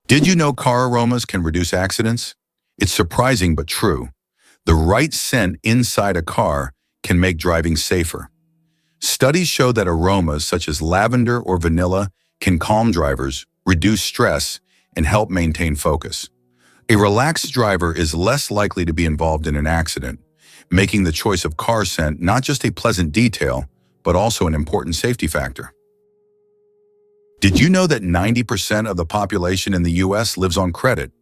Did you know car aromas can reduce accidents? It's surprising but true. The right scent inside a car can make driving safer. Studies show that aromas such as lavender or vanilla can calm drivers, reduce stress, and help maintain focus. A relaxed driver is less likely to be involved in an accident, making the choice of car scent not just a pleasant detail, but also an important safety factor. Did you know that 90% of the population in the US lives on credit?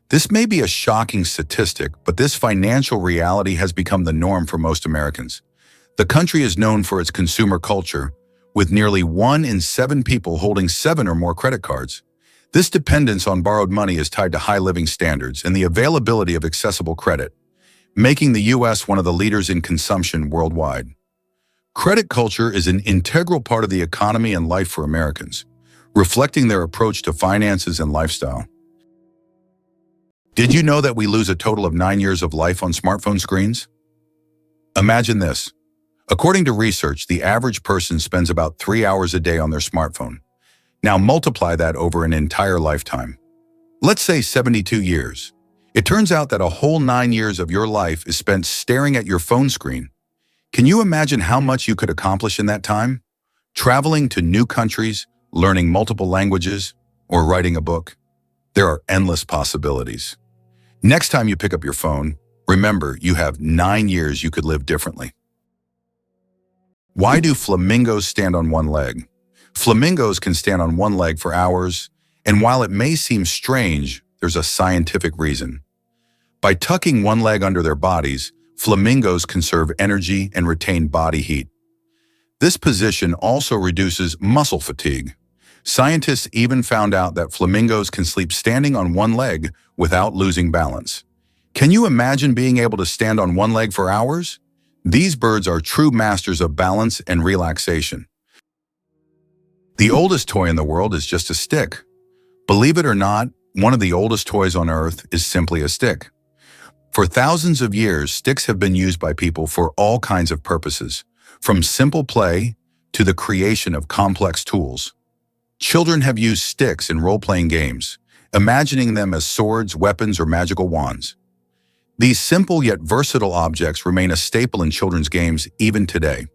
This may be a shocking statistic, but this financial reality has become the norm for most Americans. The country is known for its consumer culture, with nearly 1 in 7 people holding 7 or more credit cards. This dependence on borrowed money is tied to high living standards and the availability of accessible credit, making the US one of the leaders in consumption worldwide. Credit culture is an integral part of the economy and life for Americans, reflecting their approach to finances and lifestyle. Did you know that we lose a total of 9 years of life on smartphone screens? Imagine this. According to research, the average person spends about 3 hours a day on their smartphone. Now multiply that over an entire lifetime. Let's say 72 years. It turns out that a whole 9 years of your life is spent staring at your phone screen. Can you imagine how much you could accomplish in that time? Traveling to new countries, learning multiple languages, or writing a book? There are endless possibilities. Next time you pick up your phone, remember you have 9 years you could live differently. Why do flamingos stand on one leg? Flamingos can stand on one leg for hours, and while it may seem strange, there's a scientific reason. By tucking one leg under their bodies, flamingos conserve energy and retain body heat. This position also reduces muscle fatigue. Scientists even found out that flamingos can sleep standing on one leg without losing balance. Can you imagine being able to stand on one leg for hours? These birds are true masters of balance and relaxation. The oldest toy in the world is just a stick. Believe it or not, one of the oldest toys on Earth is simply a stick. For thousands of years, sticks have been used by people for all kinds of purposes, from simple play to the creation of complex tools. Children have used sticks in role-playing games, imagining them as swords, weapons, or magical wands. These simple yet versatile objects remain a staple in children's games even today.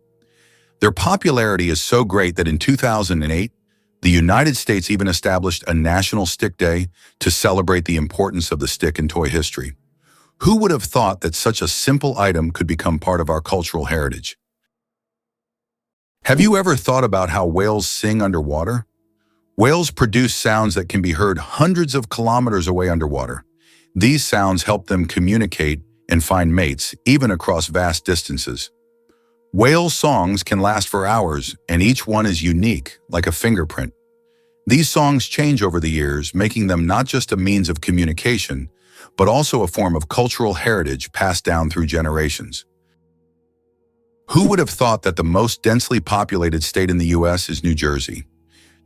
Their popularity is so great that in 2008, the United States even established a National Stick Day to celebrate the importance of the stick in toy history. Who would have thought that such a simple item could become part of our cultural heritage? Have you ever thought about how whales sing underwater? Whales produce sounds that can be heard hundreds of kilometers away underwater. These sounds help them communicate and find mates, even across vast distances. Whale songs can last for hours, and each one is unique, like a fingerprint. These songs change over the years, making them not just a means of communication, but also a form of cultural heritage passed down through generations. Who would have thought that the most densely populated state in the US is New Jersey?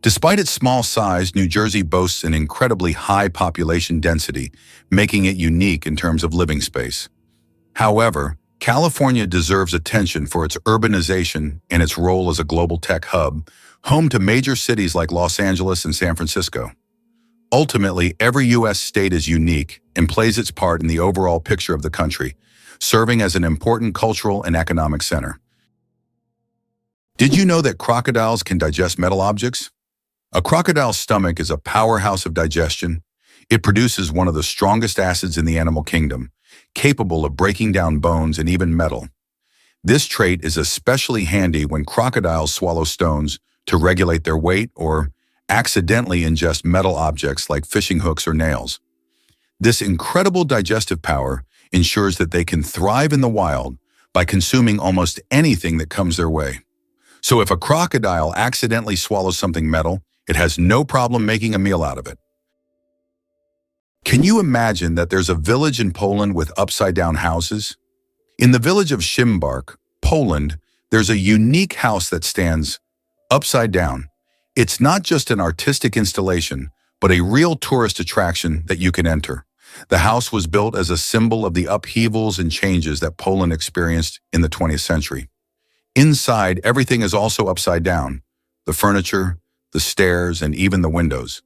Despite its small size, New Jersey boasts an incredibly high population density, making it unique in terms of living space. However, California deserves attention for its urbanization and its role as a global tech hub, home to major cities like Los Angeles and San Francisco. Ultimately, every U.S. state is unique and plays its part in the overall picture of the country, serving as an important cultural and economic center. Did you know that crocodiles can digest metal objects? A crocodile's stomach is a powerhouse of digestion. It produces one of the strongest acids in the animal kingdom, capable of breaking down bones and even metal. This trait is especially handy when crocodiles swallow stones to regulate their weight or accidentally ingest metal objects like fishing hooks or nails. This incredible digestive power ensures that they can thrive in the wild by consuming almost anything that comes their way. So if a crocodile accidentally swallows something metal, it has no problem making a meal out of it. Can you imagine that there's a village in Poland with upside-down houses? In the village of Szymbark, Poland, there's a unique house that stands upside down. It's not just an artistic installation, but a real tourist attraction that you can enter. The house was built as a symbol of the upheavals and changes that Poland experienced in the 20th century. Inside, everything is also upside down: the furniture, the stairs, and even the windows.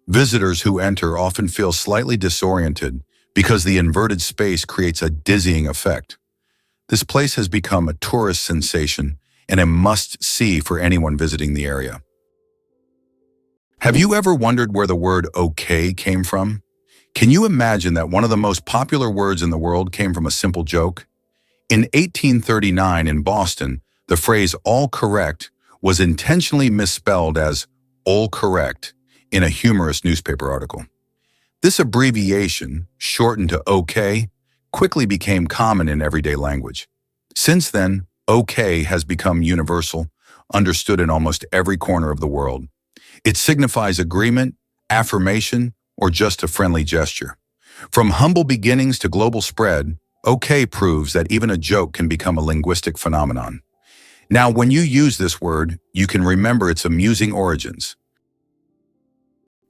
Visitors who enter often feel slightly disoriented because the inverted space creates a dizzying effect. This place has become a tourist sensation and a must-see for anyone visiting the area. Have you ever wondered where the word okay came from? Can you imagine that one of the most popular words in the world came from a simple joke? In 1839 in Boston, the phrase all correct was intentionally misspelled as all correct in a humorous newspaper article. This abbreviation, shortened to OK, quickly became common in everyday language. Since then, OK has become universal, understood in almost every corner of the world. It signifies agreement, affirmation, or just a friendly gesture. From humble beginnings to global spread, OK proves that even a joke can become a linguistic phenomenon. Now, when you use this word, you can remember its amusing origins.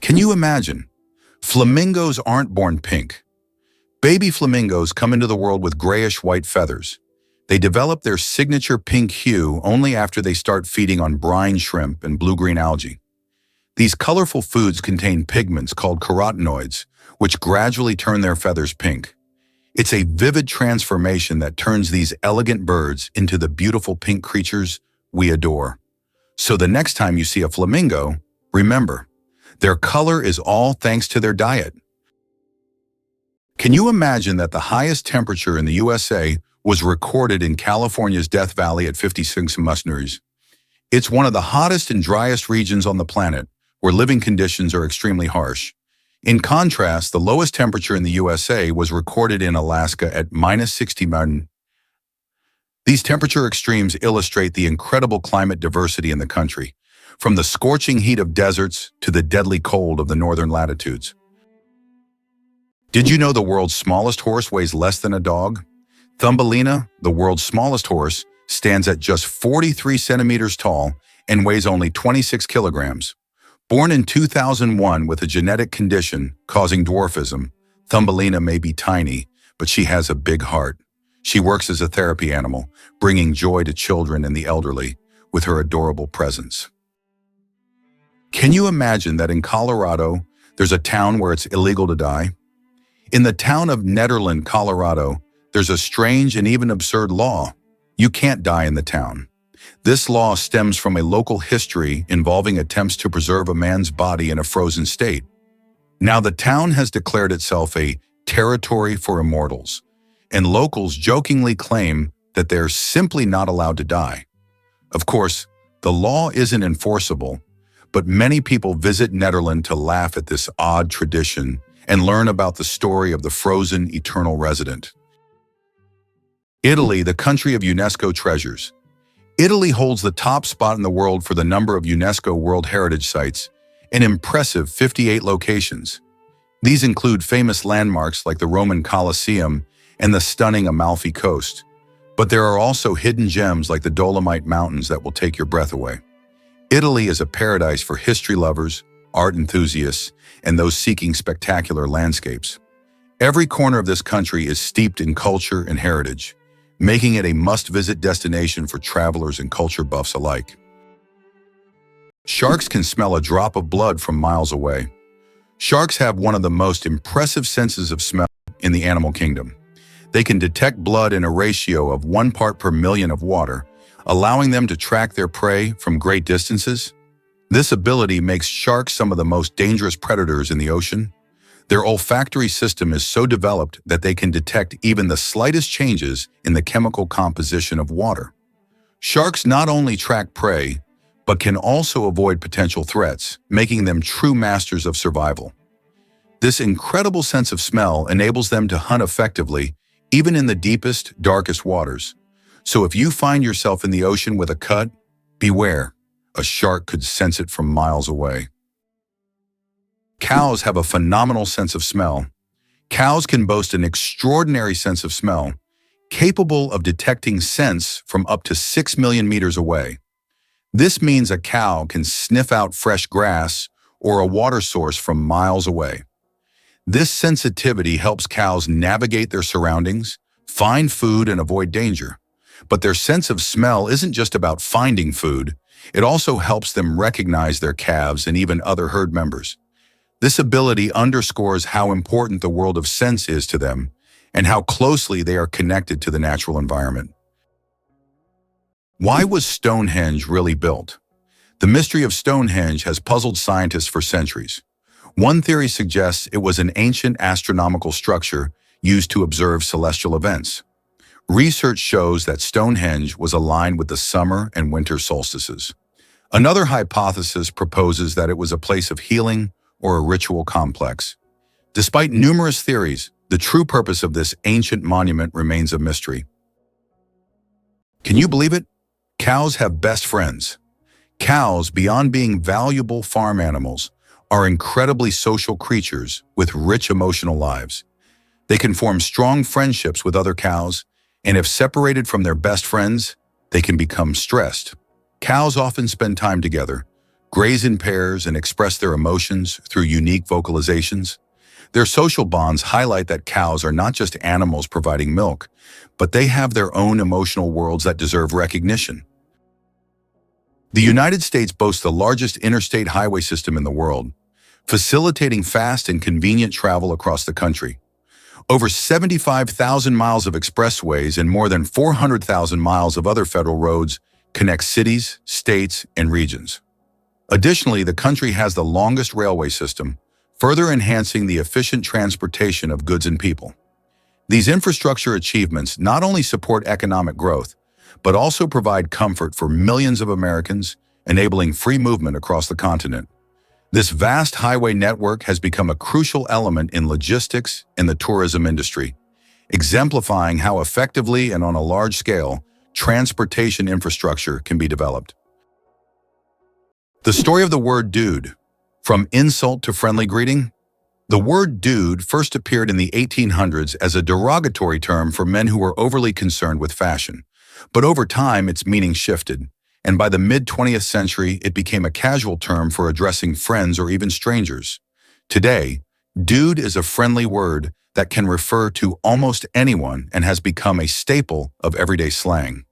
Can you imagine? Flamingos aren't born pink. Baby flamingos come into the world with grayish-white feathers. They develop their signature pink hue only after they start feeding on brine shrimp and blue-green algae. These colorful foods contain pigments called carotenoids, which gradually turn their feathers pink. It's a vivid transformation that turns these elegant birds into the beautiful pink creatures we adore. So the next time you see a flamingo, remember, their color is all thanks to their diet. Can you imagine that the highest temperature in the USA was recorded in California's Death Valley at 56 degrees? It's one of the hottest and driest regions on the planet, where living conditions are extremely harsh. In contrast, the lowest temperature in the USA was recorded in Alaska at -60. These temperature extremes illustrate the incredible climate diversity in the country, from the scorching heat of deserts to the deadly cold of the northern latitudes. Did you know the world's smallest horse weighs less than a dog? Thumbelina, the world's smallest horse, stands at just 43 centimeters tall and weighs only 26 kilograms. Born in 2001 with a genetic condition causing dwarfism, Thumbelina may be tiny, but she has a big heart. She works as a therapy animal, bringing joy to children and the elderly with her adorable presence. Can you imagine that in Colorado, there's a town where it's illegal to die? In the town of Nederland, Colorado, there's a strange and even absurd law. You can't die in the town. This law stems from a local history involving attempts to preserve a man's body in a frozen state. Now the town has declared itself a territory for immortals, and locals jokingly claim that they're simply not allowed to die. Of course, the law isn't enforceable, but many people visit Nederland to laugh at this odd tradition and learn about the story of the frozen eternal resident. Italy, the country of UNESCO treasures. Italy holds the top spot in the world for the number of UNESCO World Heritage Sites, an impressive 58 locations. These include famous landmarks like the Roman Colosseum and the stunning Amalfi Coast. But there are also hidden gems like the Dolomite Mountains that will take your breath away. Italy is a paradise for history lovers, art enthusiasts, and those seeking spectacular landscapes. Every corner of this country is steeped in culture and heritage, making it a must-visit destination for travelers and culture buffs alike. Sharks can smell a drop of blood from miles away. Sharks have one of the most impressive senses of smell in the animal kingdom. They can detect blood in a ratio of 1 part per million of water, allowing them to track their prey from great distances. This ability makes sharks some of the most dangerous predators in the ocean. Their olfactory system is so developed that they can detect even the slightest changes in the chemical composition of water. Sharks not only track prey, but can also avoid potential threats, making them true masters of survival. This incredible sense of smell enables them to hunt effectively, even in the deepest, darkest waters. So if you find yourself in the ocean with a cut, beware. A shark could sense it from miles away. Cows have a phenomenal sense of smell. Cows can boast an extraordinary sense of smell, capable of detecting scents from up to 6 million meters away. This means a cow can sniff out fresh grass or a water source from miles away. This sensitivity helps cows navigate their surroundings, find food, and avoid danger. But their sense of smell isn't just about finding food. It also helps them recognize their calves and even other herd members. This ability underscores how important the world of sense is to them and how closely they are connected to the natural environment. Why was Stonehenge really built? The mystery of Stonehenge has puzzled scientists for centuries. One theory suggests it was an ancient astronomical structure used to observe celestial events. Research shows that Stonehenge was aligned with the summer and winter solstices. Another hypothesis proposes that it was a place of healing or a ritual complex. Despite numerous theories, the true purpose of this ancient monument remains a mystery. Can you believe it? Cows have best friends. Cows, beyond being valuable farm animals, are incredibly social creatures with rich emotional lives. They can form strong friendships with other cows, and if separated from their best friends, they can become stressed. Cows often spend time together, graze in pairs, and express their emotions through unique vocalizations. Their social bonds highlight that cows are not just animals providing milk, but they have their own emotional worlds that deserve recognition. The United States boasts the largest interstate highway system in the world, facilitating fast and convenient travel across the country. Over 75,000 miles of expressways and more than 400,000 miles of other federal roads connect cities, states, and regions. Additionally, the country has the longest railway system, further enhancing the efficient transportation of goods and people. These infrastructure achievements not only support economic growth, but also provide comfort for millions of Americans, enabling free movement across the continent. This vast highway network has become a crucial element in logistics and the tourism industry, exemplifying how effectively and on a large scale transportation infrastructure can be developed. The story of the word dude. From insult to friendly greeting? The word dude first appeared in the 1800s as a derogatory term for men who were overly concerned with fashion. But over time, its meaning shifted, and by the mid-20th century, it became a casual term for addressing friends or even strangers. Today, dude is a friendly word that can refer to almost anyone and has become a staple of everyday slang.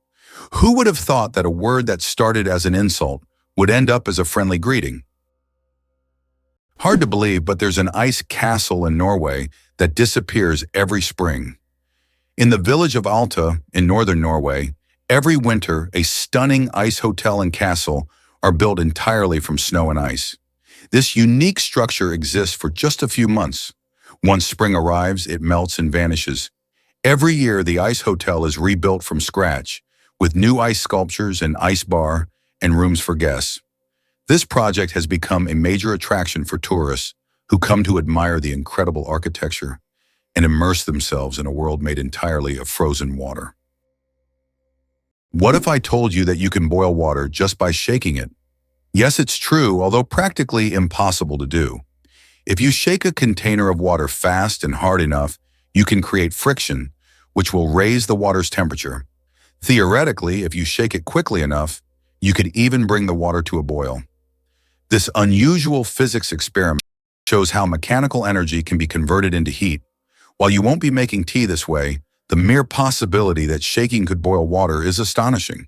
Who would have thought that a word that started as an insult would end up as a friendly greeting? Hard to believe, but there's an ice castle in Norway that disappears every spring. In the village of Alta in northern Norway, every winter a stunning ice hotel and castle are built entirely from snow and ice. This unique structure exists for just a few months. Once spring arrives, it melts and vanishes. Every year, the ice hotel is rebuilt from scratch, with new ice sculptures, an ice bar, and rooms for guests. This project has become a major attraction for tourists who come to admire the incredible architecture and immerse themselves in a world made entirely of frozen water. What if I told you that you can boil water just by shaking it? Yes, it's true, although practically impossible to do. If you shake a container of water fast and hard enough, you can create friction, which will raise the water's temperature. Theoretically, if you shake it quickly enough, you could even bring the water to a boil. This unusual physics experiment shows how mechanical energy can be converted into heat. While you won't be making tea this way, the mere possibility that shaking could boil water is astonishing.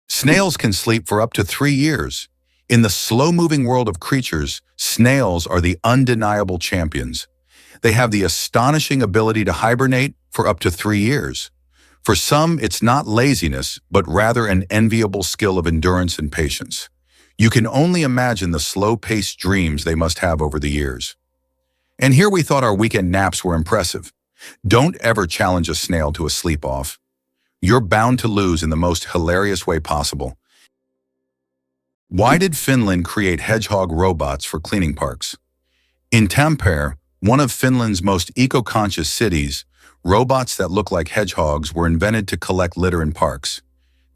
Snails can sleep for up to 3 years. In the slow-moving world of creatures, snails are the undeniable champions. They have the astonishing ability to hibernate for up to 3 years. For some, it's not laziness, but rather an enviable skill of endurance and patience. You can only imagine the slow-paced dreams they must have over the years. And here we thought our weekend naps were impressive. Don't ever challenge a snail to a sleep-off. You're bound to lose in the most hilarious way possible. Why did Finland create hedgehog robots for cleaning parks? In Tampere, one of Finland's most eco-conscious cities, robots that look like hedgehogs were invented to collect litter in parks.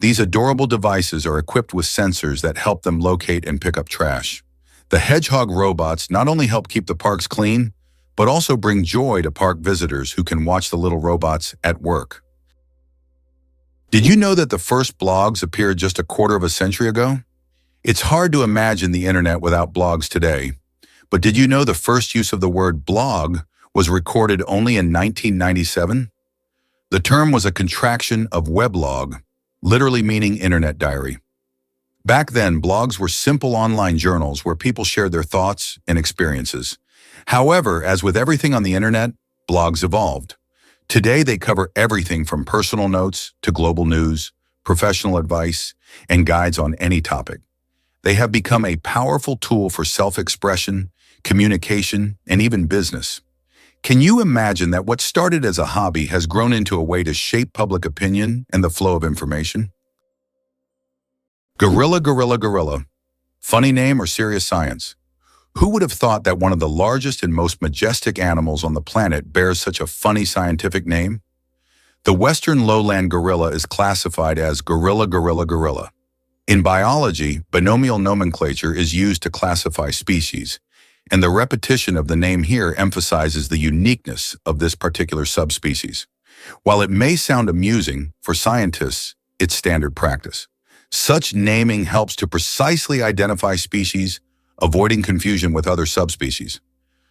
These adorable devices are equipped with sensors that help them locate and pick up trash. The hedgehog robots not only help keep the parks clean, but also bring joy to park visitors who can watch the little robots at work. Did you know that the first blogs appeared just a quarter of a century ago? It's hard to imagine the internet without blogs today. But did you know the first use of the word blog was recorded only in 1997? The term was a contraction of weblog, literally meaning internet diary. Back then, blogs were simple online journals where people shared their thoughts and experiences. However, as with everything on the internet, blogs evolved. Today, they cover everything from personal notes to global news, professional advice, and guides on any topic. They have become a powerful tool for self-expression, communication, and even business. Can you imagine that what started as a hobby has grown into a way to shape public opinion and the flow of information? Gorilla, gorilla, gorilla. Funny name or serious science? Who would have thought that one of the largest and most majestic animals on the planet bears such a funny scientific name? The western lowland gorilla is classified as gorilla, gorilla, gorilla. In biology, binomial nomenclature is used to classify species, and the repetition of the name here emphasizes the uniqueness of this particular subspecies. While it may sound amusing, for scientists, it's standard practice. Such naming helps to precisely identify species, avoiding confusion with other subspecies.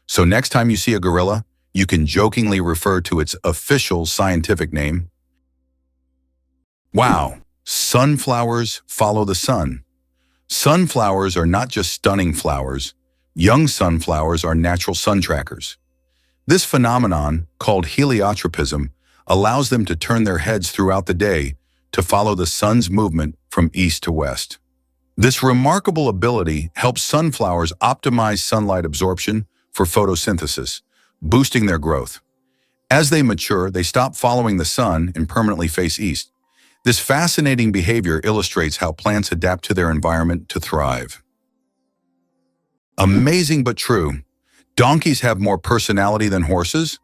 So next time you see a gorilla, you can jokingly refer to its official scientific name. Wow, sunflowers follow the sun. Sunflowers are not just stunning flowers. Young sunflowers are natural sun trackers. This phenomenon, called heliotropism, allows them to turn their heads throughout the day to follow the sun's movement from east to west. This remarkable ability helps sunflowers optimize sunlight absorption for photosynthesis, boosting their growth. As they mature, they stop following the sun and permanently face east. This fascinating behavior illustrates how plants adapt to their environment to thrive. Amazing but true. Donkeys have more personality than horses.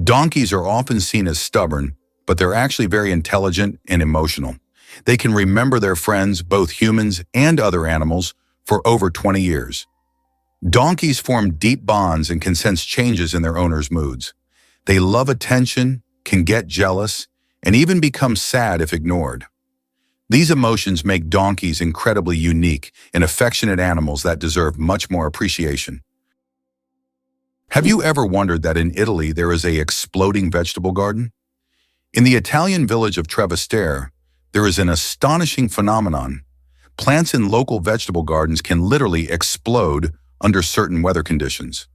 Donkeys are often seen as stubborn, but they're actually very intelligent and emotional. They can remember their friends, both humans and other animals, for over 20 years. Donkeys form deep bonds and can sense changes in their owners' moods. They love attention, can get jealous, and even become sad if ignored. These emotions make donkeys incredibly unique and affectionate animals that deserve much more appreciation. Have you ever wondered that in Italy there is an exploding vegetable garden? In the Italian village of Trevestare, there is an astonishing phenomenon. Plants in local vegetable gardens can literally explode under certain weather conditions.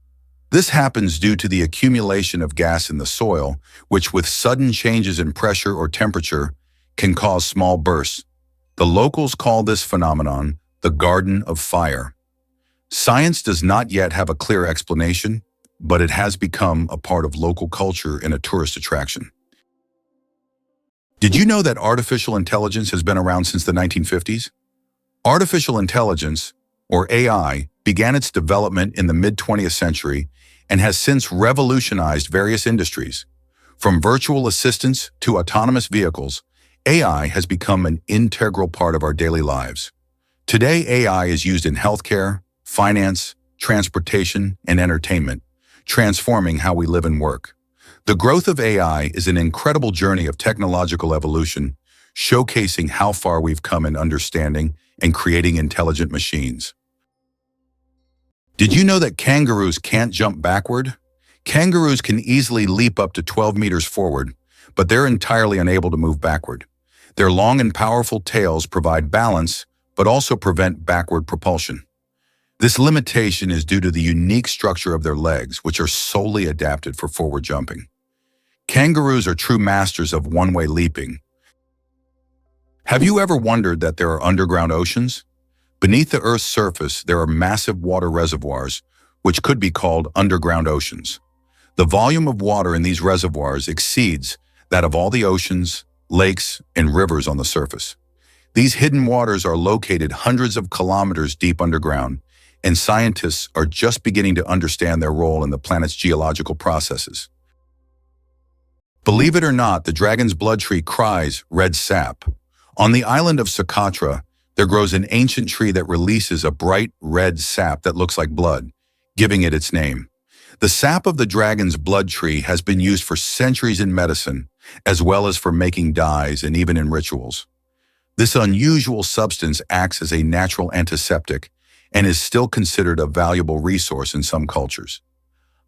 This happens due to the accumulation of gas in the soil, which with sudden changes in pressure or temperature can cause small bursts. The locals call this phenomenon the Garden of Fire. Science does not yet have a clear explanation, but it has become a part of local culture and a tourist attraction. Did you know that artificial intelligence has been around since the 1950s? Artificial intelligence, or AI, began its development in the mid-20th century and has since revolutionized various industries. From virtual assistants to autonomous vehicles, AI has become an integral part of our daily lives. Today, AI is used in healthcare, finance, transportation, and entertainment, transforming how we live and work. The growth of AI is an incredible journey of technological evolution, showcasing how far we've come in understanding and creating intelligent machines. Did you know that kangaroos can't jump backward? Kangaroos can easily leap up to 12 meters forward, but they're entirely unable to move backward. Their long and powerful tails provide balance, but also prevent backward propulsion. This limitation is due to the unique structure of their legs, which are solely adapted for forward jumping. Kangaroos are true masters of one-way leaping. Have you ever wondered that there are underground oceans? Beneath the Earth's surface, there are massive water reservoirs, which could be called underground oceans. The volume of water in these reservoirs exceeds that of all the oceans, lakes, and rivers on the surface. These hidden waters are located hundreds of kilometers deep underground, and scientists are just beginning to understand their role in the planet's geological processes. Believe it or not, the dragon's blood tree cries red sap. On the island of Socotra, there grows an ancient tree that releases a bright red sap that looks like blood, giving it its name. The sap of the dragon's blood tree has been used for centuries in medicine, as well as for making dyes and even in rituals. This unusual substance acts as a natural antiseptic and is still considered a valuable resource in some cultures.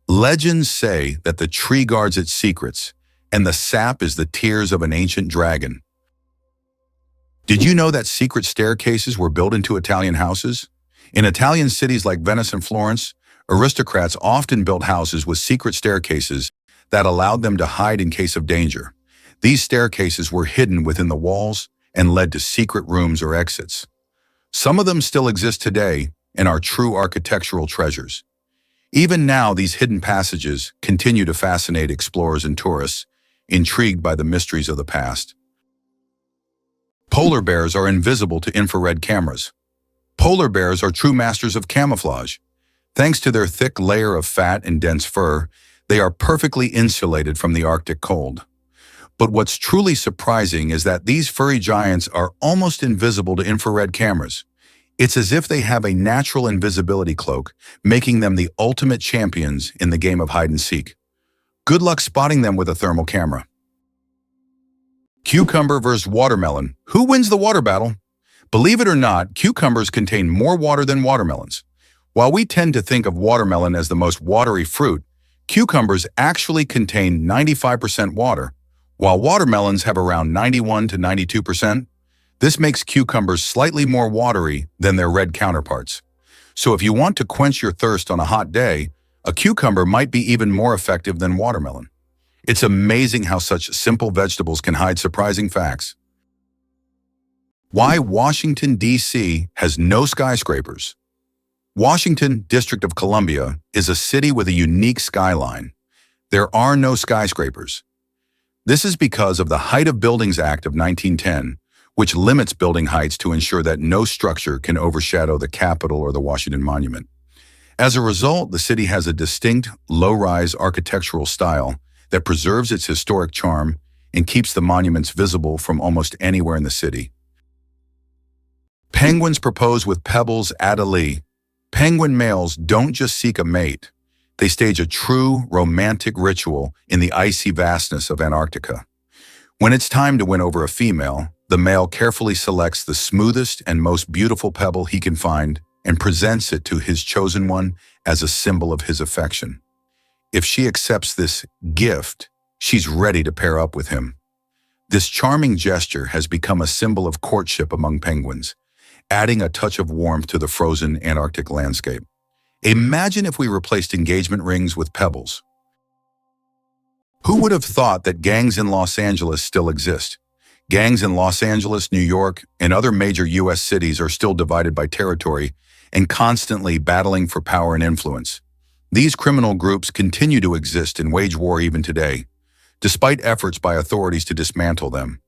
Legends say that the tree guards its secrets, and the sap is the tears of an ancient dragon. Did you know that secret staircases were built into Italian houses? In Italian cities like Venice and Florence, aristocrats often built houses with secret staircases that allowed them to hide in case of danger. These staircases were hidden within the walls and led to secret rooms or exits. Some of them still exist today and are true architectural treasures. Even now, these hidden passages continue to fascinate explorers and tourists, intrigued by the mysteries of the past. Polar bears are invisible to infrared cameras. Polar bears are true masters of camouflage. Thanks to their thick layer of fat and dense fur, they are perfectly insulated from the Arctic cold. But what's truly surprising is that these furry giants are almost invisible to infrared cameras. It's as if they have a natural invisibility cloak, making them the ultimate champions in the game of hide and seek. Good luck spotting them with a thermal camera. Cucumber versus watermelon. Who wins the water battle? Believe it or not, cucumbers contain more water than watermelons. While we tend to think of watermelon as the most watery fruit, cucumbers actually contain 95% water, while watermelons have around 91 to 92%. This makes cucumbers slightly more watery than their red counterparts. So if you want to quench your thirst on a hot day, a cucumber might be even more effective than watermelon. It's amazing how such simple vegetables can hide surprising facts. Why Washington, D.C. has no skyscrapers. Washington, District of Columbia, is a city with a unique skyline. There are no skyscrapers. This is because of the Height of Buildings Act of 1910, which limits building heights to ensure that no structure can overshadow the Capitol or the Washington Monument. As a result, the city has a distinct, low-rise architectural style that preserves its historic charm and keeps the monuments visible from almost anywhere in the city. Penguins propose with pebbles at a lee. Penguin males don't just seek a mate. They stage a true, romantic ritual in the icy vastness of Antarctica. When it's time to win over a female, the male carefully selects the smoothest and most beautiful pebble he can find and presents it to his chosen one as a symbol of his affection. If she accepts this gift, she's ready to pair up with him. This charming gesture has become a symbol of courtship among penguins, adding a touch of warmth to the frozen Antarctic landscape. Imagine if we replaced engagement rings with pebbles. Who would have thought that gangs in Los Angeles still exist? Gangs in Los Angeles, New York, and other major U.S. cities are still divided by territory and constantly battling for power and influence. These criminal groups continue to exist and wage war even today, despite efforts by authorities to dismantle them.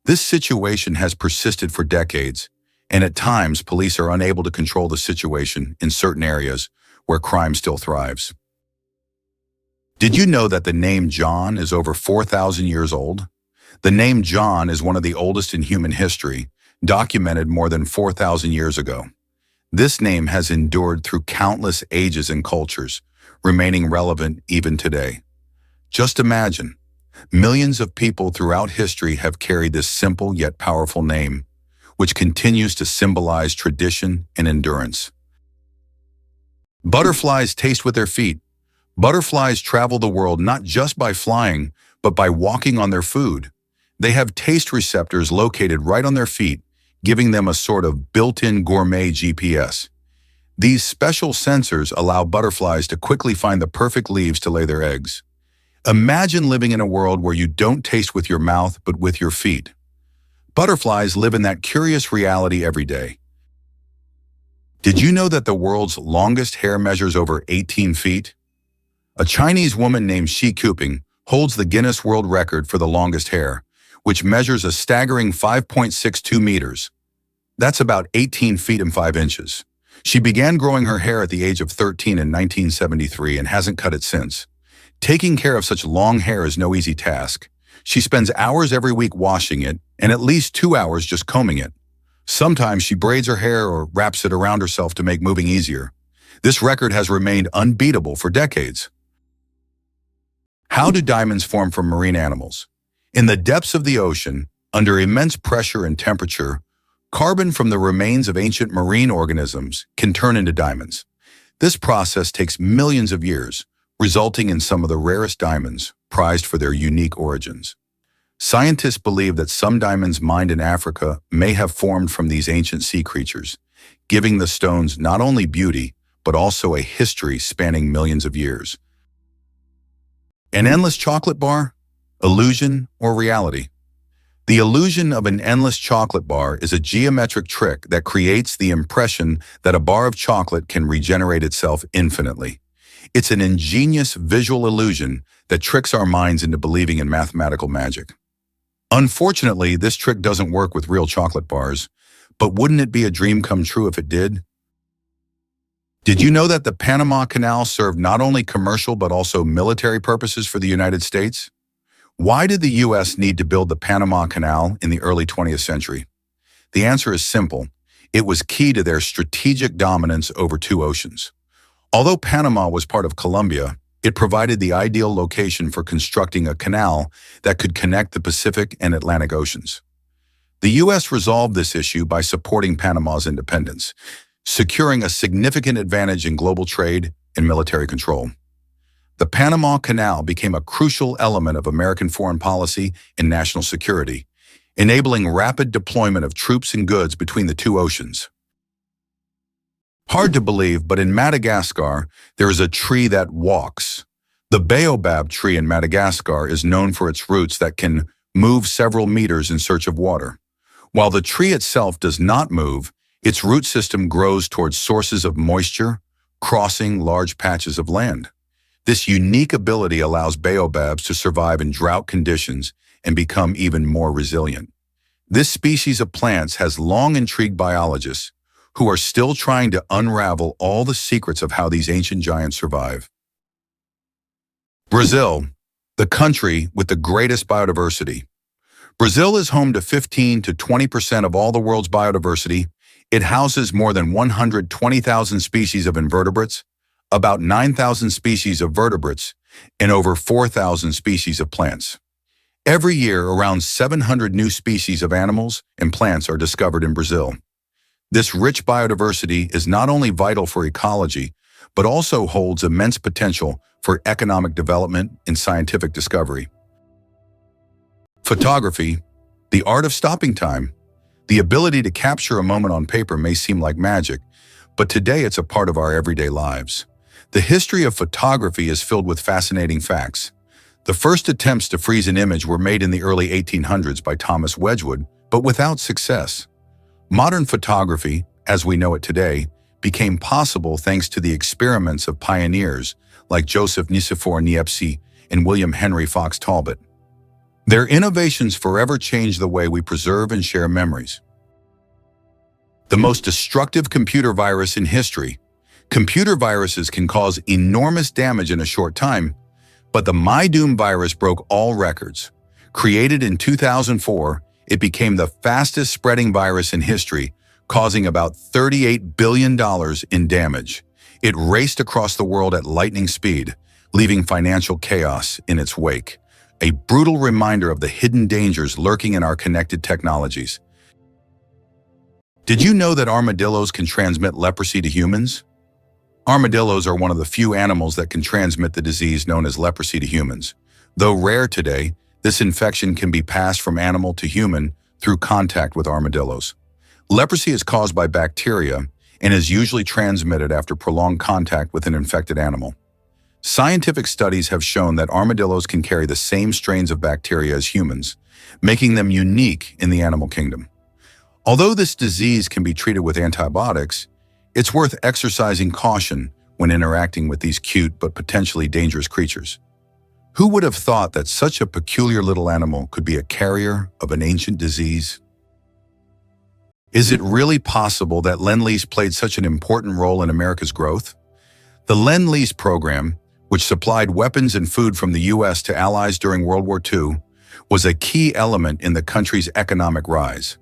This situation has persisted for decades, and at times police are unable to control the situation in certain areas where crime still thrives. Did you know that the name John is over 4,000 years old? The name John is one of the oldest in human history, documented more than 4,000 years ago. This name has endured through countless ages and cultures, remaining relevant even today. Just imagine, millions of people throughout history have carried this simple yet powerful name, which continues to symbolize tradition and endurance. Butterflies taste with their feet. Butterflies travel the world not just by flying, but by walking on their food. They have taste receptors located right on their feet, giving them a sort of built-in gourmet GPS. These special sensors allow butterflies to quickly find the perfect leaves to lay their eggs. Imagine living in a world where you don't taste with your mouth, but with your feet. Butterflies live in that curious reality every day. Did you know that the world's longest hair measures over 18 feet? A Chinese woman named Shi Kuping holds the Guinness World Record for the longest hair, which measures a staggering 5.62 meters. That's about 18 feet and 5 inches. She began growing her hair at the age of 13 in 1973 and hasn't cut it since. Taking care of such long hair is no easy task. She spends hours every week washing it and at least 2 hours just combing it. Sometimes she braids her hair or wraps it around herself to make moving easier. This record has remained unbeatable for decades. How do diamonds form from marine animals? In the depths of the ocean, under immense pressure and temperature, carbon from the remains of ancient marine organisms can turn into diamonds. This process takes millions of years, resulting in some of the rarest diamonds, prized for their unique origins. Scientists believe that some diamonds mined in Africa may have formed from these ancient sea creatures, giving the stones not only beauty, but also a history spanning millions of years. An endless chocolate bar? Illusion or reality? The illusion of an endless chocolate bar is a geometric trick that creates the impression that a bar of chocolate can regenerate itself infinitely. It's an ingenious visual illusion that tricks our minds into believing in mathematical magic. Unfortunately, this trick doesn't work with real chocolate bars, but wouldn't it be a dream come true if it did? Did you know that the Panama Canal served not only commercial but also military purposes for the United States? Why did the U.S. need to build the Panama Canal in the early 20th century? The answer is simple. It was key to their strategic dominance over two oceans. Although Panama was part of Colombia, it provided the ideal location for constructing a canal that could connect the Pacific and Atlantic Oceans. The U.S. resolved this issue by supporting Panama's independence, securing a significant advantage in global trade and military control. The Panama Canal became a crucial element of American foreign policy and national security, enabling rapid deployment of troops and goods between the two oceans. Hard to believe, but in Madagascar, there is a tree that walks. The baobab tree in Madagascar is known for its roots that can move several meters in search of water. While the tree itself does not move, its root system grows towards sources of moisture, crossing large patches of land. This unique ability allows baobabs to survive in drought conditions and become even more resilient. This species of plants has long intrigued biologists who are still trying to unravel all the secrets of how these ancient giants survive. Brazil, the country with the greatest biodiversity. Brazil is home to 15 to 20% of all the world's biodiversity. It houses more than 120,000 species of invertebrates, about 9,000 species of vertebrates, and over 4,000 species of plants. Every year, around 700 new species of animals and plants are discovered in Brazil. This rich biodiversity is not only vital for ecology, but also holds immense potential for economic development and scientific discovery. Photography, the art of stopping time. The ability to capture a moment on paper may seem like magic, but today it's a part of our everyday lives. The history of photography is filled with fascinating facts. The first attempts to freeze an image were made in the early 1800s by Thomas Wedgwood, but without success. Modern photography, as we know it today, became possible thanks to the experiments of pioneers like Joseph Nicephore Niepce and William Henry Fox Talbot. Their innovations forever changed the way we preserve and share memories. The most destructive computer virus in history. Computer viruses can cause enormous damage in a short time, but the MyDoom virus broke all records. Created in 2004, it became the fastest spreading virus in history, causing about $38 billion in damage. It raced across the world at lightning speed, leaving financial chaos in its wake. A brutal reminder of the hidden dangers lurking in our connected technologies. Did you know that armadillos can transmit leprosy to humans? Armadillos are one of the few animals that can transmit the disease known as leprosy to humans. Though rare today, this infection can be passed from animal to human through contact with armadillos. Leprosy is caused by bacteria and is usually transmitted after prolonged contact with an infected animal. Scientific studies have shown that armadillos can carry the same strains of bacteria as humans, making them unique in the animal kingdom. Although this disease can be treated with antibiotics, it's worth exercising caution when interacting with these cute but potentially dangerous creatures. Who would have thought that such a peculiar little animal could be a carrier of an ancient disease? Is it really possible that Lend-Lease played such an important role in America's growth? The Lend-Lease program, which supplied weapons and food from the U.S. to allies during World War II, was a key element in the country's economic rise.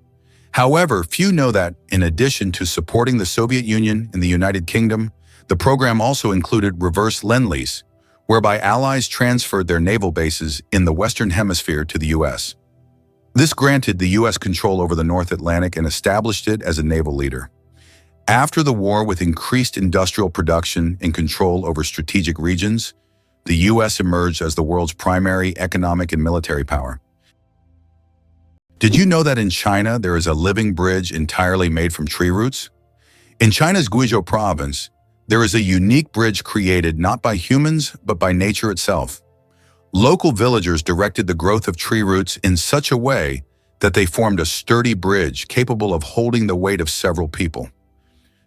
However, few know that, in addition to supporting the Soviet Union and the United Kingdom, the program also included reverse Lend-Lease, whereby allies transferred their naval bases in the Western Hemisphere to the U.S. This granted the U.S. control over the North Atlantic and established it as a naval leader. After the war, with increased industrial production and control over strategic regions, the U.S. emerged as the world's primary economic and military power. Did you know that in China there is a living bridge entirely made from tree roots? In China's Guizhou province, there is a unique bridge created not by humans but by nature itself. Local villagers directed the growth of tree roots in such a way that they formed a sturdy bridge capable of holding the weight of several people.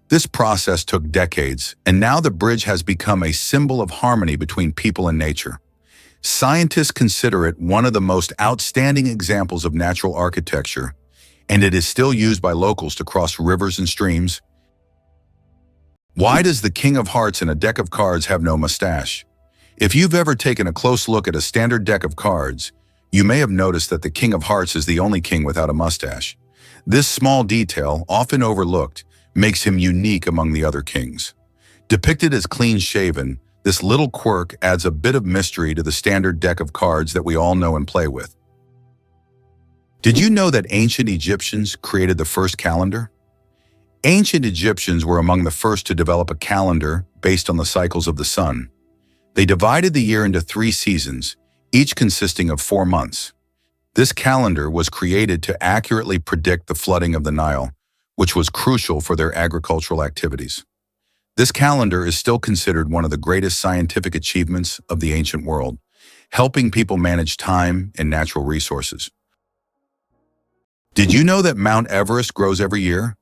This process took decades, and now the bridge has become a symbol of harmony between people and nature. Scientists consider it one of the most outstanding examples of natural architecture, and it is still used by locals to cross rivers and streams. Why does the King of Hearts in a deck of cards have no mustache? If you've ever taken a close look at a standard deck of cards, you may have noticed that the King of Hearts is the only king without a mustache. This small detail, often overlooked, makes him unique among the other kings. Depicted as clean-shaven, this little quirk adds a bit of mystery to the standard deck of cards that we all know and play with. Did you know that ancient Egyptians created the first calendar? Ancient Egyptians were among the first to develop a calendar based on the cycles of the sun. They divided the year into 3 seasons, each consisting of 4 months. This calendar was created to accurately predict the flooding of the Nile, which was crucial for their agricultural activities. This calendar is still considered one of the greatest scientific achievements of the ancient world, helping people manage time and natural resources. Did you know that Mount Everest grows every year?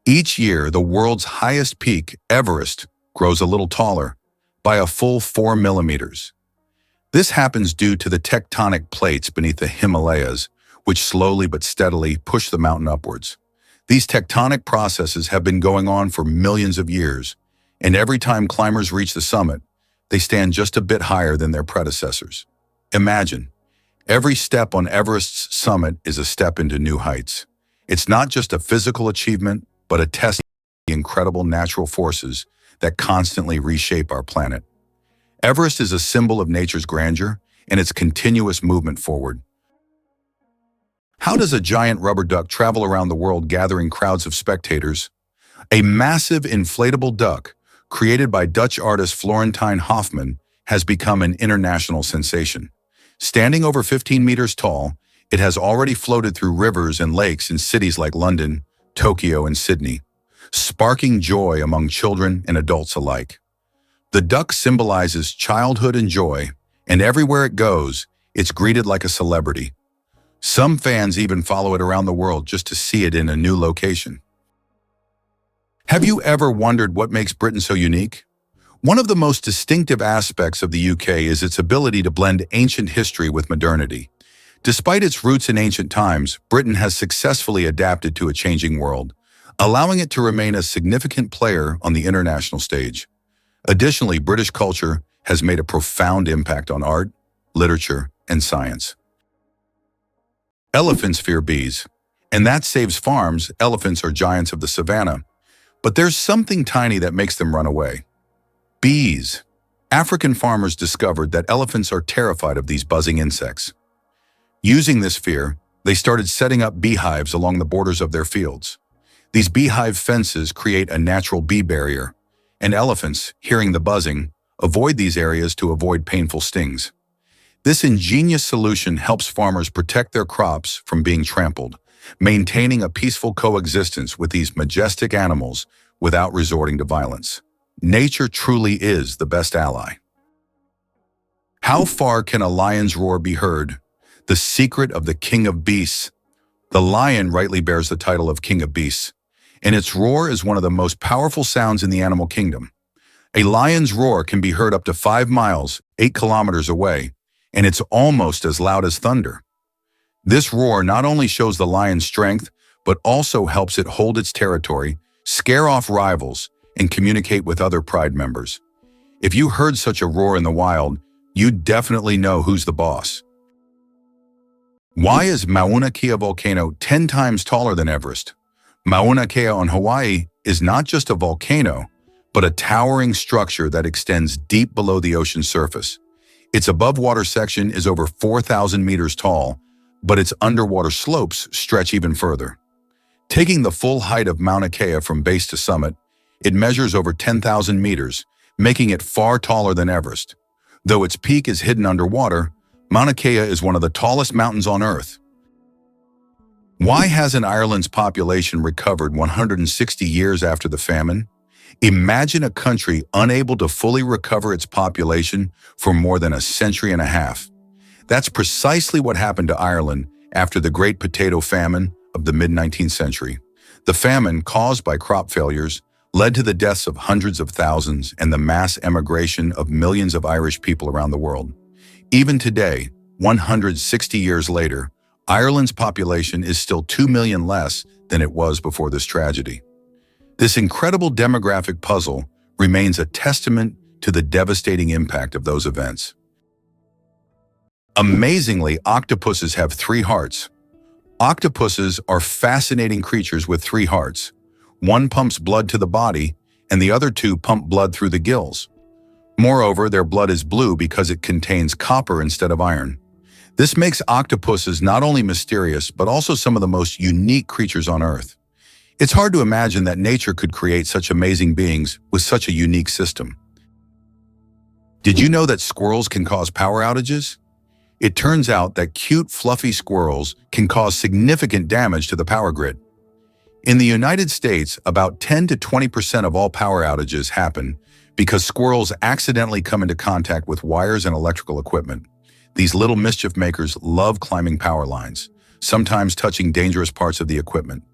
Each year, the world's highest peak, Everest, grows a little taller, by a full 4 millimeters. This happens due to the tectonic plates beneath the Himalayas, which slowly but steadily push the mountain upwards. These tectonic processes have been going on for millions of years, and every time climbers reach the summit, they stand just a bit higher than their predecessors. Imagine, every step on Everest's summit is a step into new heights. It's not just a physical achievement, but a test of the incredible natural forces that constantly reshape our planet. Everest is a symbol of nature's grandeur and its continuous movement forward. How does a giant rubber duck travel around the world gathering crowds of spectators? A massive inflatable duck, created by Dutch artist Florentine Hofmann, has become an international sensation. Standing over 15 meters tall, it has already floated through rivers and lakes in cities like London, Tokyo, and Sydney, sparking joy among children and adults alike. The duck symbolizes childhood and joy, and everywhere it goes, it's greeted like a celebrity. Some fans even follow it around the world just to see it in a new location. Have you ever wondered what makes Britain so unique? One of the most distinctive aspects of the UK is its ability to blend ancient history with modernity. Despite its roots in ancient times, Britain has successfully adapted to a changing world, allowing it to remain a significant player on the international stage. Additionally, British culture has made a profound impact on art, literature, and science. Elephants fear bees, and that saves farms. Elephants are giants of the savannah, but there's something tiny that makes them run away. Bees. African farmers discovered that elephants are terrified of these buzzing insects. Using this fear, they started setting up beehives along the borders of their fields. These beehive fences create a natural bee barrier, and elephants, hearing the buzzing, avoid these areas to avoid painful stings. This ingenious solution helps farmers protect their crops from being trampled, maintaining a peaceful coexistence with these majestic animals without resorting to violence. Nature truly is the best ally. How far can a lion's roar be heard? The secret of the King of Beasts. The lion rightly bears the title of King of Beasts, and its roar is one of the most powerful sounds in the animal kingdom. A lion's roar can be heard up to 5 miles, 8 kilometers away, and it's almost as loud as thunder. This roar not only shows the lion's strength, but also helps it hold its territory, scare off rivals, and communicate with other pride members. If you heard such a roar in the wild, you'd definitely know who's the boss. Why is Mauna Kea volcano 10 times taller than Everest? Mauna Kea on Hawaii is not just a volcano, but a towering structure that extends deep below the ocean surface. Its above-water section is over 4,000 meters tall, but its underwater slopes stretch even further. Taking the full height of Mauna Kea from base to summit, it measures over 10,000 meters, making it far taller than Everest. Though its peak is hidden underwater, Mauna Kea is one of the tallest mountains on Earth. Why hasn't Ireland's population recovered 160 years after the famine? Imagine a country unable to fully recover its population for more than a century and a half. That's precisely what happened to Ireland after the Great Potato Famine of the mid-19th century. The famine, caused by crop failures, led to the deaths of hundreds of thousands and the mass emigration of millions of Irish people around the world. Even today, 160 years later, Ireland's population is still 2 million less than it was before this tragedy. This incredible demographic puzzle remains a testament to the devastating impact of those events. Amazingly, octopuses have 3 hearts. Octopuses are fascinating creatures with 3 hearts. One pumps blood to the body, and the other 2 pump blood through the gills. Moreover, their blood is blue because it contains copper instead of iron. This makes octopuses not only mysterious, but also some of the most unique creatures on Earth. It's hard to imagine that nature could create such amazing beings with such a unique system. Did you know that squirrels can cause power outages? It turns out that cute, fluffy squirrels can cause significant damage to the power grid. In the United States, about 10 to 20% of all power outages happen because squirrels accidentally come into contact with wires and electrical equipment. These little mischief makers love climbing power lines, sometimes touching dangerous parts of the equipment.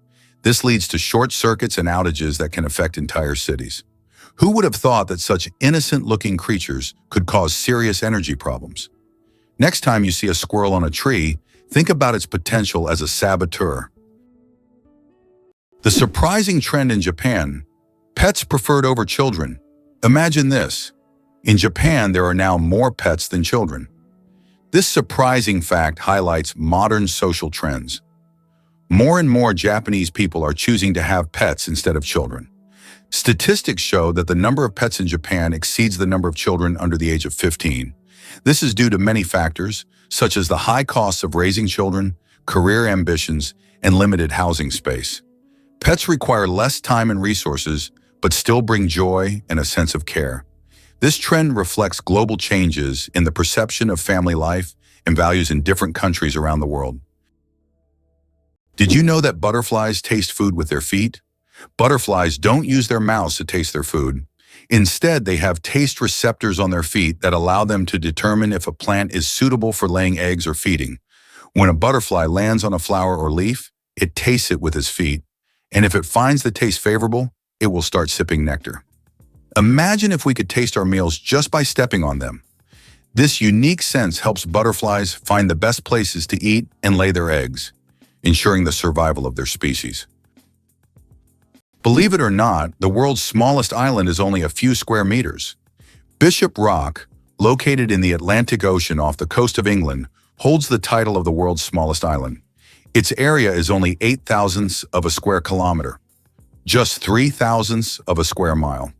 This leads to short circuits and outages that can affect entire cities. Who would have thought that such innocent-looking creatures could cause serious energy problems? Next time you see a squirrel on a tree, think about its potential as a saboteur. The surprising trend in Japan: pets preferred over children. Imagine this. In Japan, there are now more pets than children. This surprising fact highlights modern social trends. More and more Japanese people are choosing to have pets instead of children. Statistics show that the number of pets in Japan exceeds the number of children under the age of 15. This is due to many factors, such as the high costs of raising children, career ambitions, and limited housing space. Pets require less time and resources, but still bring joy and a sense of care. This trend reflects global changes in the perception of family life and values in different countries around the world. Did you know that butterflies taste food with their feet? Butterflies don't use their mouths to taste their food. Instead, they have taste receptors on their feet that allow them to determine if a plant is suitable for laying eggs or feeding. When a butterfly lands on a flower or leaf, it tastes it with its feet, and if it finds the taste favorable, it will start sipping nectar. Imagine if we could taste our meals just by stepping on them. This unique sense helps butterflies find the best places to eat and lay their eggs, ensuring the survival of their species. Believe it or not, the world's smallest island is only a few square meters. Bishop Rock, located in the Atlantic Ocean off the coast of England, holds the title of the world's smallest island. Its area is only 8 thousandths of a square kilometer, just 3 thousandths of a square mile.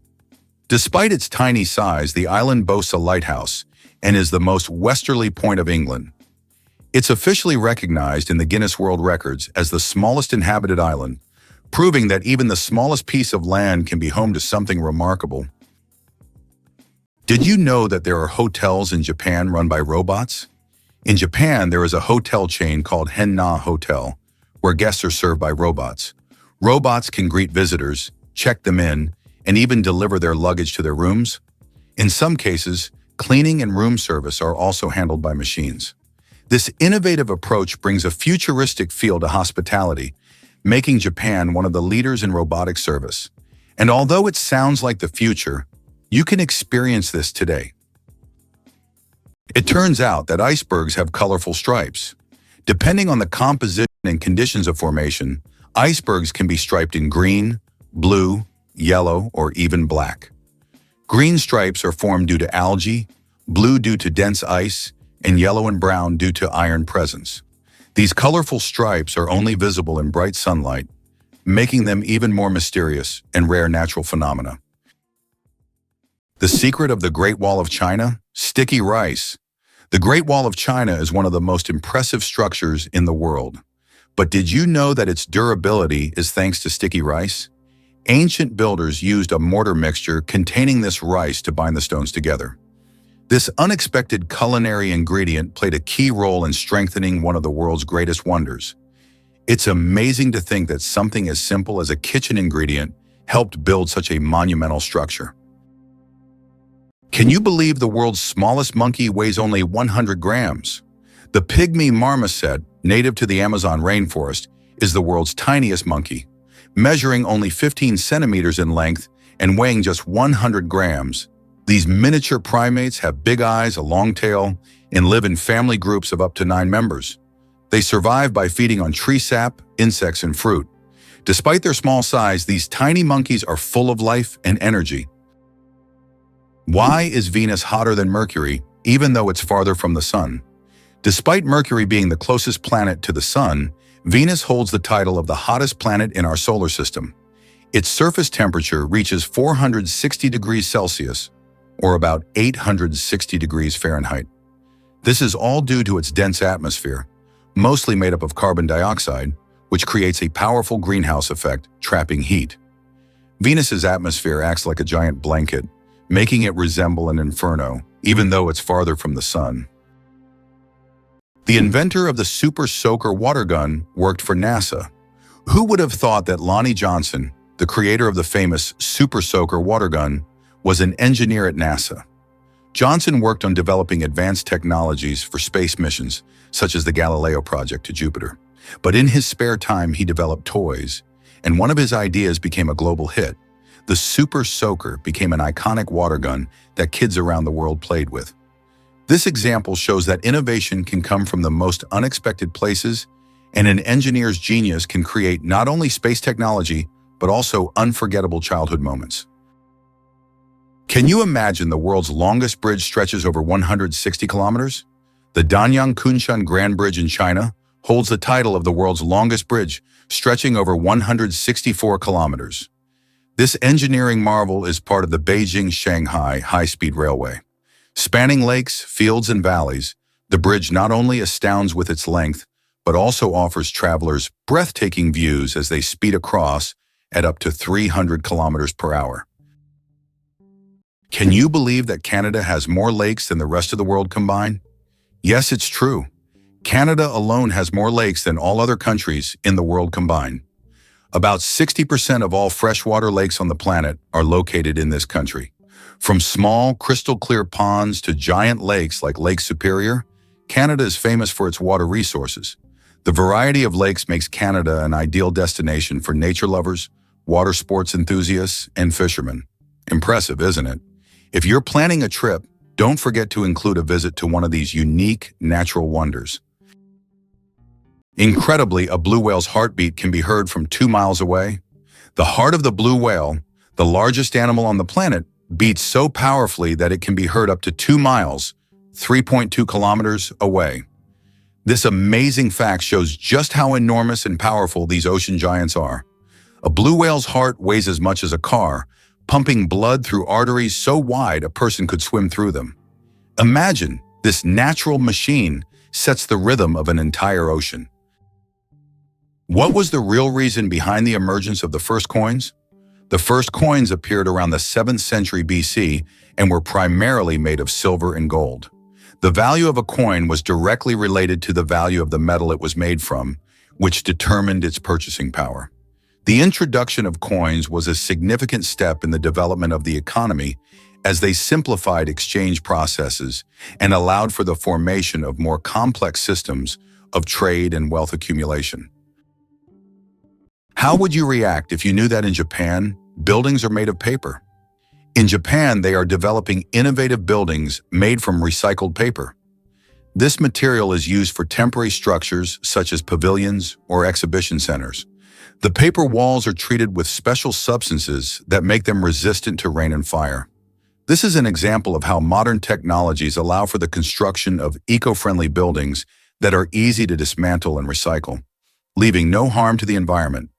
Despite its tiny size, the island boasts a lighthouse and is the most westerly point of England. It's officially recognized in the Guinness World Records as the smallest inhabited island, proving that even the smallest piece of land can be home to something remarkable. Did you know that there are hotels in Japan run by robots? In Japan, there is a hotel chain called Henna Hotel, where guests are served by robots. Robots can greet visitors, check them in, and even deliver their luggage to their rooms. In some cases, cleaning and room service are also handled by machines. This innovative approach brings a futuristic feel to hospitality, making Japan one of the leaders in robotic service. And although it sounds like the future, you can experience this today. It turns out that icebergs have colorful stripes. Depending on the composition and conditions of formation, icebergs can be striped in green, blue, yellow, or even black. Green stripes are formed due to algae, blue due to dense ice, and yellow and brown due to iron presence. These colorful stripes are only visible in bright sunlight, making them even more mysterious and rare natural phenomena. The secret of the Great Wall of China? Sticky rice. The Great Wall of China is one of the most impressive structures in the world. But did you know that its durability is thanks to sticky rice? Ancient builders used a mortar mixture containing this rice to bind the stones together. This unexpected culinary ingredient played a key role in strengthening one of the world's greatest wonders. It's amazing to think that something as simple as a kitchen ingredient helped build such a monumental structure. Can you believe the world's smallest monkey weighs only 100 grams? The pygmy marmoset, native to the Amazon rainforest, is the world's tiniest monkey, measuring only 15 centimeters in length and weighing just 100 grams. These miniature primates have big eyes, a long tail, and live in family groups of up to 9 members. They survive by feeding on tree sap, insects, and fruit. Despite their small size, these tiny monkeys are full of life and energy. Why is Venus hotter than Mercury, even though it's farther from the Sun? Despite Mercury being the closest planet to the Sun, Venus holds the title of the hottest planet in our solar system. Its surface temperature reaches 460 degrees Celsius, or about 860 degrees Fahrenheit. This is all due to its dense atmosphere, mostly made up of carbon dioxide, which creates a powerful greenhouse effect, trapping heat. Venus's atmosphere acts like a giant blanket, making it resemble an inferno, even though it's farther from the Sun. The inventor of the Super Soaker water gun worked for NASA. Who would have thought that Lonnie Johnson, the creator of the famous Super Soaker water gun, was an engineer at NASA? Johnson worked on developing advanced technologies for space missions, such as the Galileo project to Jupiter. But in his spare time, he developed toys, and one of his ideas became a global hit. The Super Soaker became an iconic water gun that kids around the world played with. This example shows that innovation can come from the most unexpected places, and an engineer's genius can create not only space technology, but also unforgettable childhood moments. Can you imagine the world's longest bridge stretches over 160 kilometers? The Danyang Kunshan Grand Bridge in China holds the title of the world's longest bridge, stretching over 164 kilometers. This engineering marvel is part of the Beijing-Shanghai high-speed railway. Spanning lakes, fields, and valleys, the bridge not only astounds with its length, but also offers travelers breathtaking views as they speed across at up to 300 kilometers per hour. Can you believe that Canada has more lakes than the rest of the world combined? Yes, it's true. Canada alone has more lakes than all other countries in the world combined. About 60% of all freshwater lakes on the planet are located in this country. From small, crystal-clear ponds to giant lakes like Lake Superior, Canada is famous for its water resources. The variety of lakes makes Canada an ideal destination for nature lovers, water sports enthusiasts, and fishermen. Impressive, isn't it? If you're planning a trip, don't forget to include a visit to one of these unique natural wonders. Incredibly, a blue whale's heartbeat can be heard from 2 miles away. The heart of the blue whale, the largest animal on the planet, beats so powerfully that it can be heard up to 2 miles, 3.2 kilometers away. This amazing fact shows just how enormous and powerful these ocean giants are. A blue whale's heart weighs as much as a car, pumping blood through arteries so wide a person could swim through them. Imagine, this natural machine sets the rhythm of an entire ocean. What was the real reason behind the emergence of the first coins? The first coins appeared around the 7th century BC and were primarily made of silver and gold. The value of a coin was directly related to the value of the metal it was made from, which determined its purchasing power. The introduction of coins was a significant step in the development of the economy as they simplified exchange processes and allowed for the formation of more complex systems of trade and wealth accumulation. How would you react if you knew that in Japan, buildings are made of paper? In Japan, they are developing innovative buildings made from recycled paper. This material is used for temporary structures such as pavilions or exhibition centers. The paper walls are treated with special substances that make them resistant to rain and fire. This is an example of how modern technologies allow for the construction of eco-friendly buildings that are easy to dismantle and recycle, leaving no harm to the environment.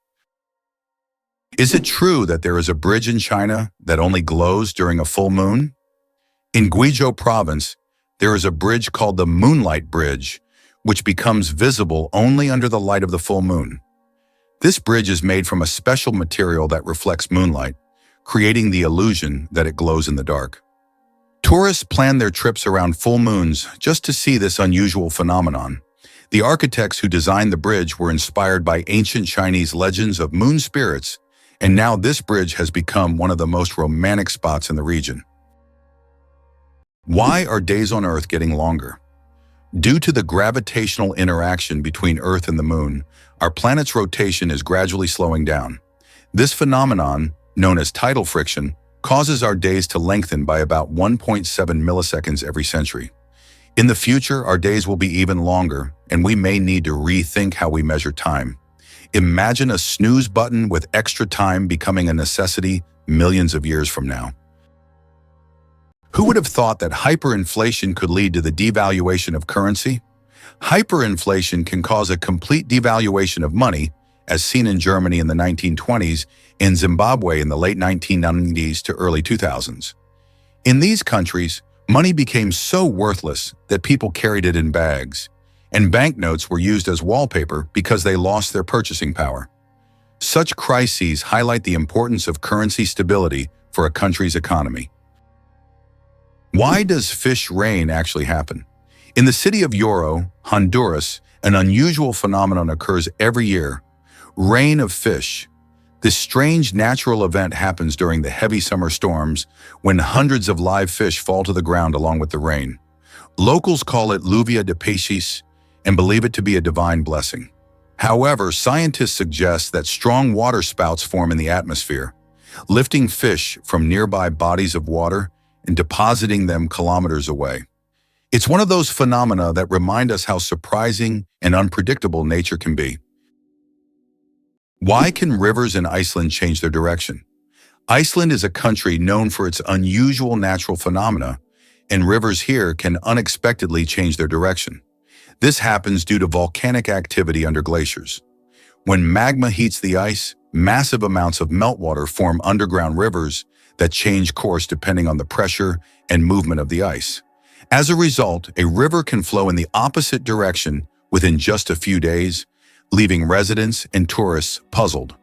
Is it true that there is a bridge in China that only glows during a full moon? In Guizhou province, there is a bridge called the Moonlight Bridge, which becomes visible only under the light of the full moon. This bridge is made from a special material that reflects moonlight, creating the illusion that it glows in the dark. Tourists plan their trips around full moons just to see this unusual phenomenon. The architects who designed the bridge were inspired by ancient Chinese legends of moon spirits, and now this bridge has become one of the most romantic spots in the region. Why are days on Earth getting longer? Due to the gravitational interaction between Earth and the Moon, our planet's rotation is gradually slowing down. This phenomenon, known as tidal friction, causes our days to lengthen by about 1.7 milliseconds every century. In the future, our days will be even longer, and we may need to rethink how we measure time. Imagine a snooze button with extra time becoming a necessity millions of years from now. Who would have thought that hyperinflation could lead to the devaluation of currency? Hyperinflation can cause a complete devaluation of money, as seen in Germany in the 1920s and Zimbabwe in the late 1990s to early 2000s. In these countries, money became so worthless that people carried it in bags, and banknotes were used as wallpaper because they lost their purchasing power. Such crises highlight the importance of currency stability for a country's economy. Why does fish rain actually happen? In the city of Yoro, Honduras, an unusual phenomenon occurs every year: rain of fish. This strange natural event happens during the heavy summer storms when hundreds of live fish fall to the ground along with the rain. Locals call it lluvia de peces and believe it to be a divine blessing. However, scientists suggest that strong water spouts form in the atmosphere, lifting fish from nearby bodies of water and depositing them kilometers away. It's one of those phenomena that remind us how surprising and unpredictable nature can be. Why can rivers in Iceland change their direction? Iceland is a country known for its unusual natural phenomena, and rivers here can unexpectedly change their direction. This happens due to volcanic activity under glaciers. When magma heats the ice, massive amounts of meltwater form underground rivers that change course depending on the pressure and movement of the ice. As a result, a river can flow in the opposite direction within just a few days, leaving residents and tourists puzzled.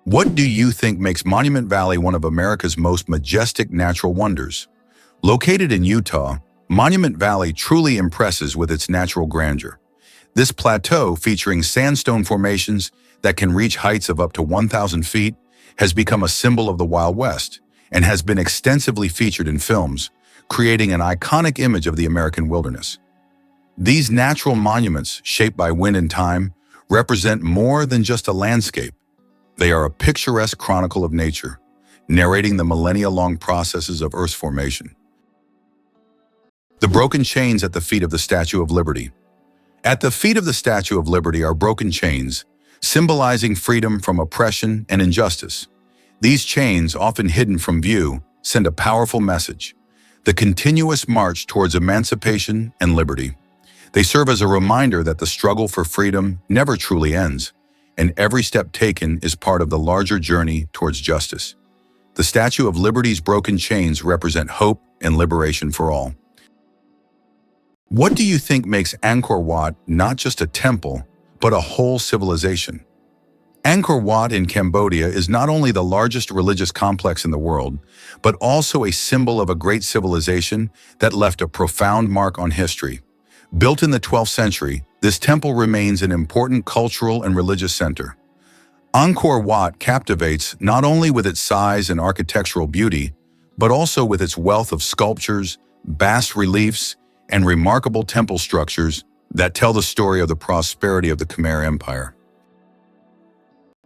What do you think makes Monument Valley one of America's most majestic natural wonders? Located in Utah, Monument Valley truly impresses with its natural grandeur. This plateau, featuring sandstone formations that can reach heights of up to 1,000 feet, has become a symbol of the Wild West and has been extensively featured in films, creating an iconic image of the American wilderness. These natural monuments, shaped by wind and time, represent more than just a landscape. They are a picturesque chronicle of nature, narrating the millennia-long processes of Earth's formation. The broken chains at the feet of the Statue of Liberty. At the feet of the Statue of Liberty are broken chains, symbolizing freedom from oppression and injustice. These chains, often hidden from view, send a powerful message: the continuous march towards emancipation and liberty. They serve as a reminder that the struggle for freedom never truly ends, and every step taken is part of the larger journey towards justice. The Statue of Liberty's broken chains represent hope and liberation for all. What do you think makes Angkor Wat not just a temple, but a whole civilization? Angkor Wat in Cambodia is not only the largest religious complex in the world, but also a symbol of a great civilization that left a profound mark on history. Built in the 12th century, this temple remains an important cultural and religious center. Angkor Wat captivates not only with its size and architectural beauty, but also with its wealth of sculptures, bas reliefs, and remarkable temple structures that tell the story of the prosperity of the Khmer Empire.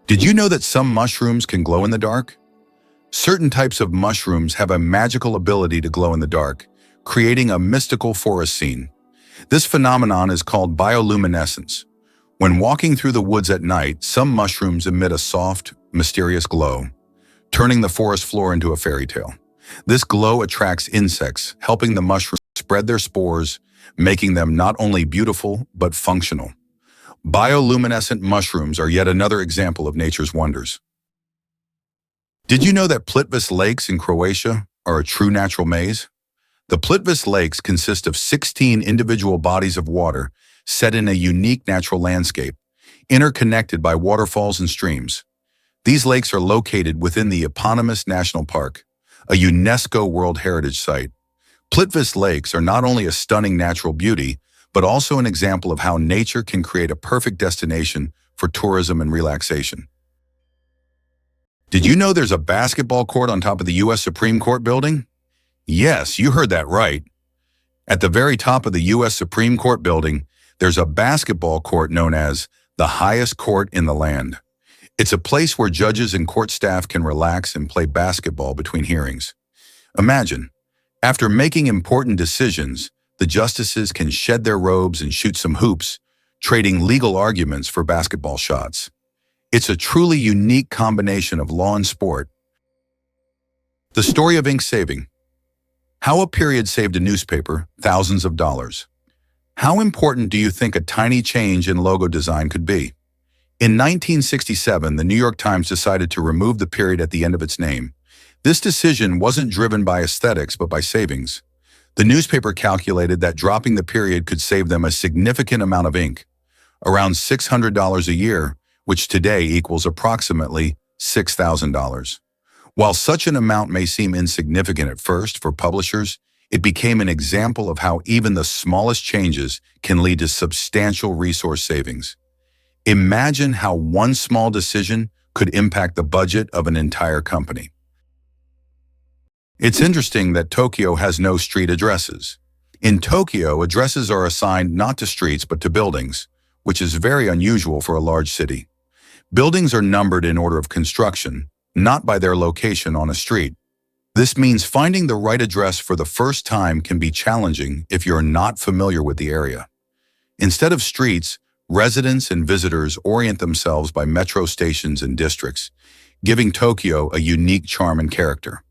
Did you know that some mushrooms can glow in the dark? Certain types of mushrooms have a magical ability to glow in the dark, creating a mystical forest scene. This phenomenon is called bioluminescence. When walking through the woods at night, some mushrooms emit a soft, mysterious glow, turning the forest floor into a fairy tale. This glow attracts insects, helping the mushrooms spread their spores, making them not only beautiful, but functional. Bioluminescent mushrooms are yet another example of nature's wonders. Did you know that Plitvice Lakes in Croatia are a true natural maze? The Plitvice Lakes consist of 16 individual bodies of water set in a unique natural landscape, interconnected by waterfalls and streams. These lakes are located within the eponymous National Park, a UNESCO World Heritage Site. Plitvice Lakes are not only a stunning natural beauty, but also an example of how nature can create a perfect destination for tourism and relaxation. Did you know there's a basketball court on top of the U.S. Supreme Court building? Yes, you heard that right. At the very top of the U.S. Supreme Court building, there's a basketball court known as the highest court in the land. It's a place where judges and court staff can relax and play basketball between hearings. Imagine, after making important decisions, the justices can shed their robes and shoot some hoops, trading legal arguments for basketball shots. It's a truly unique combination of law and sport. The story of ink saving. How a period saved a newspaper thousands of dollars. How important do you think a tiny change in logo design could be? In 1967, the New York Times decided to remove the period at the end of its name. This decision wasn't driven by aesthetics, but by savings. The newspaper calculated that dropping the period could save them a significant amount of ink, around $600 a year, which today equals approximately $6,000. While such an amount may seem insignificant at first for publishers, it became an example of how even the smallest changes can lead to substantial resource savings. Imagine how one small decision could impact the budget of an entire company. It's interesting that Tokyo has no street addresses. In Tokyo, addresses are assigned not to streets but to buildings, which is very unusual for a large city. Buildings are numbered in order of construction, not by their location on a street. This means finding the right address for the first time can be challenging if you're not familiar with the area. Instead of streets, residents and visitors orient themselves by metro stations and districts, giving Tokyo a unique charm and character.